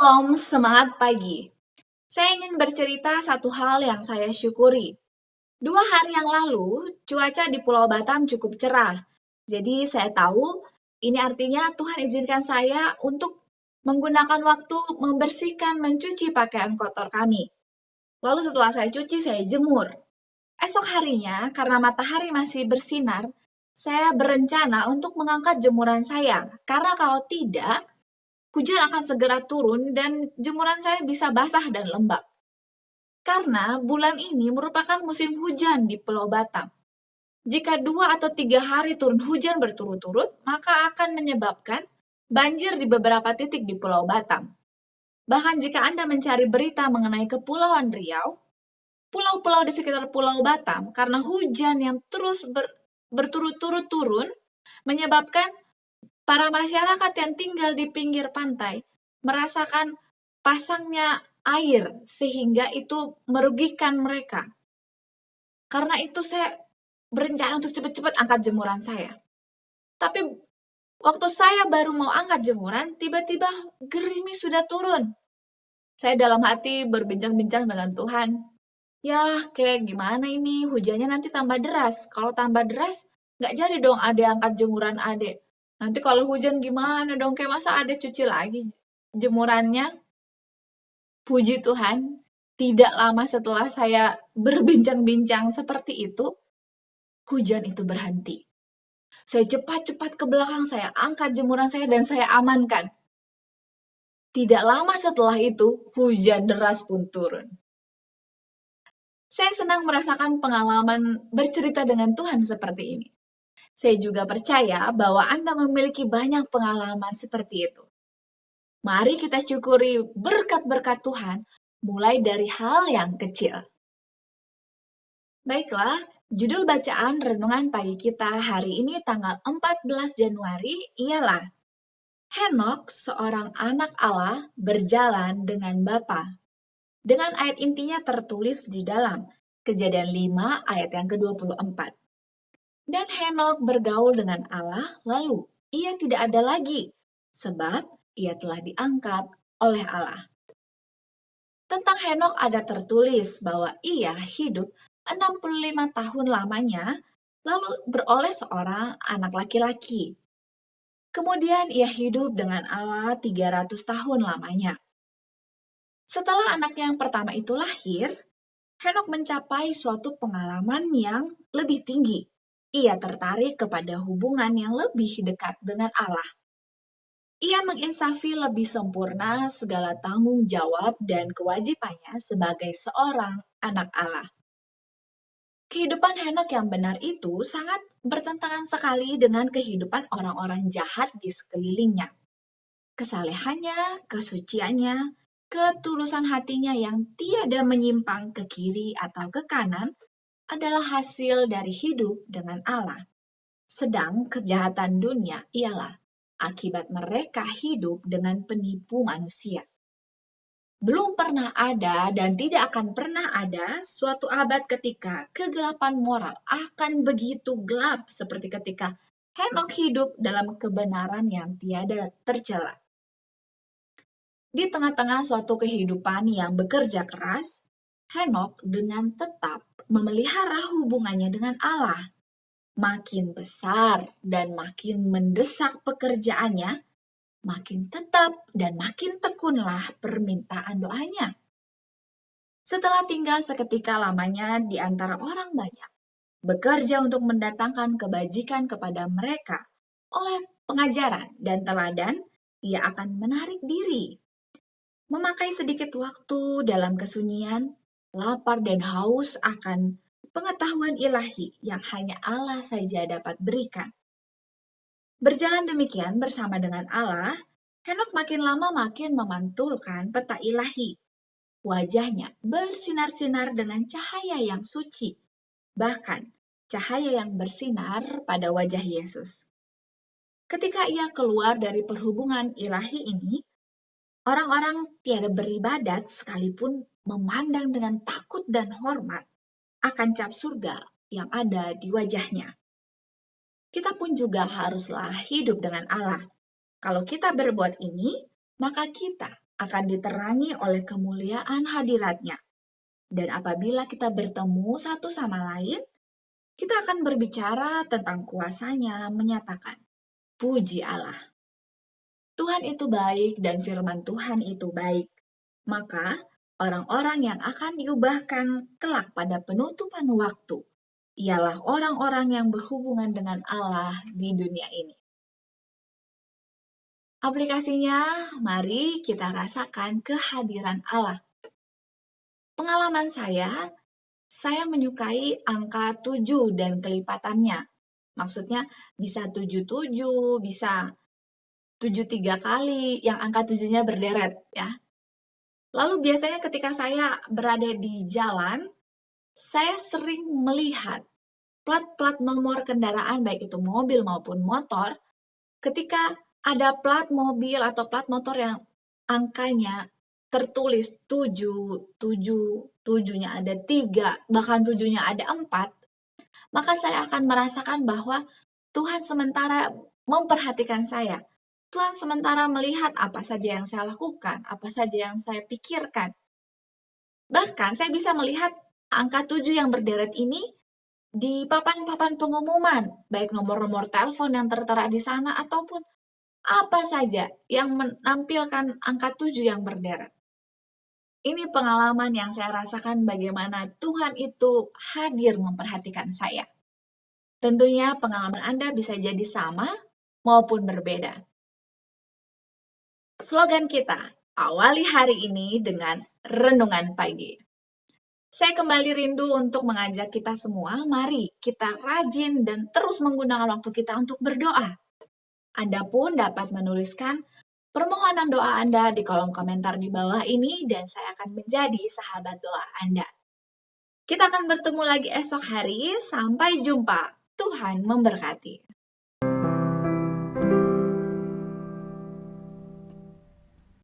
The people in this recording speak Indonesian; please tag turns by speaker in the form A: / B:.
A: Shalom, semangat pagi. Saya ingin bercerita satu hal yang saya syukuri. 2 hari yang lalu, cuaca di Pulau Batam cukup cerah. Jadi saya tahu ini artinya Tuhan izinkan saya untuk menggunakan waktu membersihkan, mencuci pakaian kotor kami. Lalu setelah saya cuci, saya jemur. Esok harinya, karena matahari masih bersinar, saya berencana untuk mengangkat jemuran saya. Karena kalau tidak, hujan akan segera turun dan jemuran saya bisa basah dan lembab. Karena bulan ini merupakan musim hujan di Pulau Batam. Jika 2 atau 3 hari turun hujan berturut-turut, maka akan menyebabkan banjir di beberapa titik di Pulau Batam. Bahkan jika Anda mencari berita mengenai Kepulauan Riau, pulau-pulau di sekitar Pulau Batam, karena hujan yang terus berturut-turut turun, menyebabkan para masyarakat yang tinggal di pinggir pantai merasakan pasangnya air sehingga itu merugikan mereka. Karena itu saya berencana untuk cepat-cepat angkat jemuran saya. Tapi waktu saya baru mau angkat jemuran, tiba-tiba gerimis sudah turun. Saya dalam hati berbincang-bincang dengan Tuhan. Ya, kayak gimana ini? Hujannya nanti tambah deras. Kalau tambah deras, nggak jadi dong Ade angkat jemuran Ade. Nanti kalau hujan gimana dong? Kayak masa Ade cuci lagi jemurannya? Puji Tuhan, tidak lama setelah saya berbincang-bincang seperti itu, hujan itu berhenti. Saya cepat-cepat ke belakang, saya angkat jemuran saya dan saya amankan. Tidak lama setelah itu, hujan deras pun turun. Saya senang merasakan pengalaman bercerita dengan Tuhan seperti ini. Saya juga percaya bahwa Anda memiliki banyak pengalaman seperti itu. Mari kita syukuri berkat-berkat Tuhan, mulai dari hal yang kecil. Baiklah, judul bacaan renungan pagi kita hari ini tanggal 14 Januari ialah Henokh, seorang anak Allah, berjalan dengan Bapa. Dengan ayat intinya tertulis di dalam Kejadian 5 ayat yang ke-24. Dan Henokh bergaul dengan Allah, lalu ia tidak ada lagi, sebab ia telah diangkat oleh Allah. Tentang Henokh ada tertulis bahwa ia hidup 65 tahun lamanya, lalu beroleh seorang anak laki-laki. Kemudian ia hidup dengan Allah 300 tahun lamanya. Setelah anak yang pertama itu lahir, Henokh mencapai suatu pengalaman yang lebih tinggi. Ia tertarik kepada hubungan yang lebih dekat dengan Allah. Ia menginsafi lebih sempurna segala tanggung jawab dan kewajibannya sebagai seorang anak Allah. Kehidupan Henokh yang benar itu sangat bertentangan sekali dengan kehidupan orang-orang jahat di sekelilingnya. Kesalehannya, kesuciannya, ketulusan hatinya yang tiada menyimpang ke kiri atau ke kanan adalah hasil dari hidup dengan Allah. Sedang kejahatan dunia ialah akibat mereka hidup dengan penipu manusia. Belum pernah ada dan tidak akan pernah ada suatu abad ketika kegelapan moral akan begitu gelap seperti ketika Henokh hidup dalam kebenaran yang tiada tercela. Di tengah-tengah suatu kehidupan yang bekerja keras, Henokh dengan tetap memelihara hubungannya dengan Allah. Makin besar dan makin mendesak pekerjaannya, makin tetap dan makin tekunlah permintaan doanya. Setelah tinggal seketika lamanya di antara orang banyak, bekerja untuk mendatangkan kebajikan kepada mereka oleh pengajaran dan teladan, ia akan menarik diri. Memakai sedikit waktu dalam kesunyian, lapar dan haus akan pengetahuan ilahi yang hanya Allah saja dapat berikan. Berjalan demikian bersama dengan Allah, Henokh makin lama makin memantulkan peta ilahi. Wajahnya bersinar-sinar dengan cahaya yang suci, bahkan cahaya yang bersinar pada wajah Yesus. Ketika ia keluar dari perhubungan ilahi ini, orang-orang tiada beribadat sekalipun memandang dengan takut dan hormat akan cap surga yang ada di wajahnya. Kita pun juga haruslah hidup dengan Allah. Kalau kita berbuat ini, maka kita akan diterangi oleh kemuliaan hadirat-Nya. Dan apabila kita bertemu satu sama lain, kita akan berbicara tentang kuasa-Nya, menyatakan, "Puji Allah, Tuhan itu baik dan firman Tuhan itu baik." Maka orang-orang yang akan diubahkan kelak pada penutupan waktu ialah orang-orang yang berhubungan dengan Allah di dunia ini. Aplikasinya, mari kita rasakan kehadiran Allah. Pengalaman saya menyukai angka 7 dan kelipatannya. Maksudnya bisa 77, bisa 73 kali, yang angka 7-nya berderet ya. Lalu biasanya ketika saya berada di jalan, saya sering melihat plat-plat nomor kendaraan, baik itu mobil maupun motor, ketika ada plat mobil atau plat motor yang angkanya tertulis 7, 7, 7-nya ada 3, bahkan 7-nya ada 4, maka saya akan merasakan bahwa Tuhan sementara memperhatikan saya. Tuhan sementara melihat apa saja yang saya lakukan, apa saja yang saya pikirkan. Bahkan saya bisa melihat angka 7 yang berderet ini di papan-papan pengumuman, baik nomor-nomor telepon yang tertera di sana ataupun apa saja yang menampilkan angka 7 yang berderet. Ini pengalaman yang saya rasakan bagaimana Tuhan itu hadir memperhatikan saya. Tentunya pengalaman Anda bisa jadi sama maupun berbeda. Slogan kita, awali hari ini dengan renungan pagi. Saya kembali rindu untuk mengajak kita semua, mari kita rajin dan terus menggunakan waktu kita untuk berdoa. Anda pun dapat menuliskan permohonan doa Anda di kolom komentar di bawah ini dan saya akan menjadi sahabat doa Anda. Kita akan bertemu lagi esok hari, sampai jumpa. Tuhan memberkati.